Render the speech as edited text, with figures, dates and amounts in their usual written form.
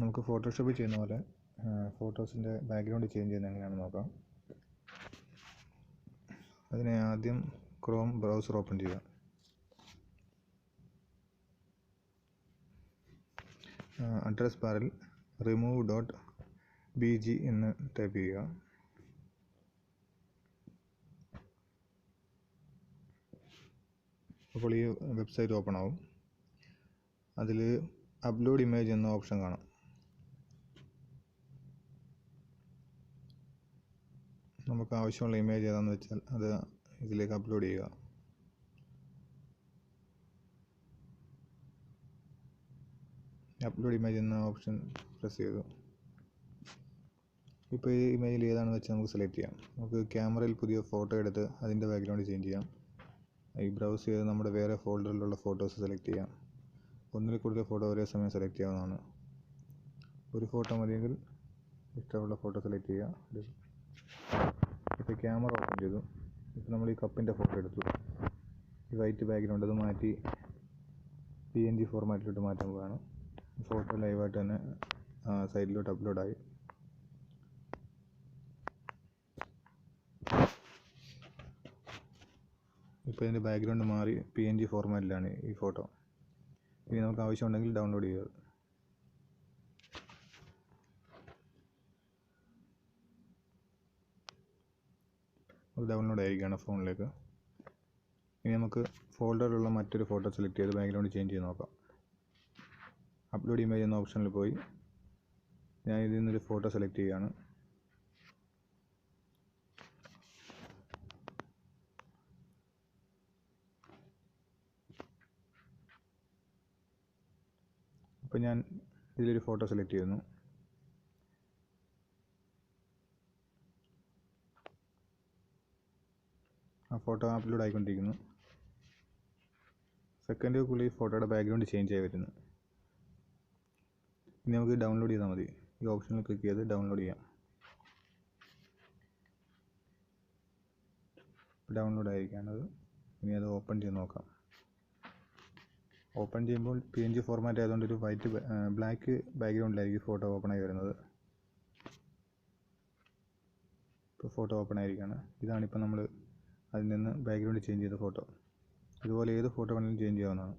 നമുക്ക് ഫോട്ടോഷോപ്പിൽ ചെയ്യുന്ന പോലെ ഫോട്ടോസിൻ്റെ ബാക്ക്ഗ്രൗണ്ട് ചേഞ്ച് ചെയ്യുന്നത് എങ്ങനെയാണെന്ന് നോക്കാം. അതിനെ ആദ്യം ക്രോം ബ്രൗസർ ഓപ്പൺ ചെയ്യുക. അഡ്രസ് ബാറിൽ remove.bg എന്ന് ടൈപ്പ് ചെയ്യുക. അപ്പോൾ ഈ വെബ്സൈറ്റ് ഓപ്പൺ ആവും. അതിൽ അപ്ലോഡ് ഇമേജ് എന്ന ഓപ്ഷൻ കാണാം. നമുക്ക് ആവശ്യമുള്ള ഇമേജ് ഏതാണെന്ന് വെച്ചാൽ അത് ഇതിലേക്ക് അപ്ലോഡ് ചെയ്യുക. അപ്ലോഡ് ഇമേജ് എന്ന ഓപ്ഷൻ പ്രസ് ചെയ്തു. ഇപ്പോൾ ഈ ഇമേജിൽ ഏതാണെന്ന് വെച്ചാൽ നമുക്ക് സെലക്ട് ചെയ്യാം. നമുക്ക് ക്യാമറയിൽ പുതിയ ഫോട്ടോ എടുത്ത് അതിൻ്റെ ബാക്ക്ഗ്രൗണ്ട് ചേഞ്ച് ചെയ്യാം. ഈ ബ്രൗസ് ചെയ്ത് നമ്മുടെ വേറെ ഫോൾഡറിലുള്ള ഫോട്ടോസ് സെലക്ട് ചെയ്യാം. ഒന്നിൽ കൂടുതൽ ഫോട്ടോ ഒരേ സമയം സെലക്ട് ചെയ്യാവുന്നതാണ്. ഒരു ഫോട്ടോ മതിയെങ്കിൽ ഇഷ്ടമുള്ള ഫോട്ടോ സെലക്ട് ചെയ്യുക. ഇപ്പോൾ ക്യാമറ ഓപ്പൺ ചെയ്തു. ഇപ്പോൾ നമ്മൾ ഈ കപ്പിൻ്റെ ഫോട്ടോ എടുത്തു. ഈ വൈറ്റ് ബാക്ക്ഗ്രൗണ്ട് അത് മാറ്റി PNG ഫോർമാറ്റിലോട്ട് മാറ്റാൻ പോവുകയാണ്. ഫോട്ടോ ലൈവായിട്ട് തന്നെ സൈഡിലോട്ട് അപ്ലോഡായി. ഇപ്പോൾ ഇതിൻ്റെ ബാക്ക്ഗ്രൗണ്ട് മാറി PNG ഫോർമാറ്റിലാണ് ഈ ഫോട്ടോ. ഇനി നമുക്ക് ആവശ്യമുണ്ടെങ്കിൽ ഡൗൺലോഡ് ചെയ്യുക. അത് ഡൗൺലോഡ് ആയിരിക്കുകയാണ് ഫോണിലേക്ക്. ഇനി നമുക്ക് ഫോൾഡറിലുള്ള മറ്റൊരു ഫോട്ടോ സെലക്ട് ചെയ്ത് ബാക്ക്ഗ്രൗണ്ട് ചേഞ്ച് ചെയ്ത് നോക്കാം. അപ്ലോഡ് ഇമേജ് എന്ന ഓപ്ഷനിൽ പോയി ഞാൻ ഇതിൽ നിന്നൊരു ഫോട്ടോ സെലക്ട് ചെയ്യുകയാണ്. അപ്പോൾ ഞാൻ ഇതിലൊരു ഫോട്ടോ സെലക്ട് ചെയ്യുന്നു. ആ ഫോട്ടോ അപ്ലോഡ് ആയിക്കൊണ്ടിരിക്കുന്നു. സെക്കൻഡുകൾക്കുള്ളിൽ ഫോട്ടോയുടെ ബാക്ക്ഗ്രൗണ്ട് ചേഞ്ച് ആയി വരുന്നു. ഇനി നമുക്ക് ഡൗൺലോഡ് ചെയ്താൽ മതി. ഈ ഓപ്ഷനിൽ ക്ലിക്ക് ചെയ്ത് ഡൗൺലോഡ് ചെയ്യാം. ഡൗൺലോഡ് ആയിരിക്കുകയാണത്. ഇനി അത് ഓപ്പൺ ചെയ്ത് നോക്കാം. ഓപ്പൺ ചെയ്യുമ്പോൾ PNG ഫോർമാറ്റ് ആയതുകൊണ്ട് ഒരു ബ്ലാക്ക് ബാക്ക്ഗ്രൗണ്ടിലായിരിക്കും ഫോട്ടോ ഓപ്പൺ ആയി വരുന്നത്. ഇപ്പോൾ ഫോട്ടോ ഓപ്പൺ ആയിരിക്കുകയാണ്. ഇതാണിപ്പോൾ നമ്മൾ അതിൽ നിന്ന് ബാക്ക്ഗ്രൗണ്ട് ചേഞ്ച് ചെയ്ത ഫോട്ടോ. ഇതുപോലെ ഏത് ഫോട്ടോ വേണമെങ്കിലും ചേഞ്ച് ചെയ്യാവുന്നതാണ്.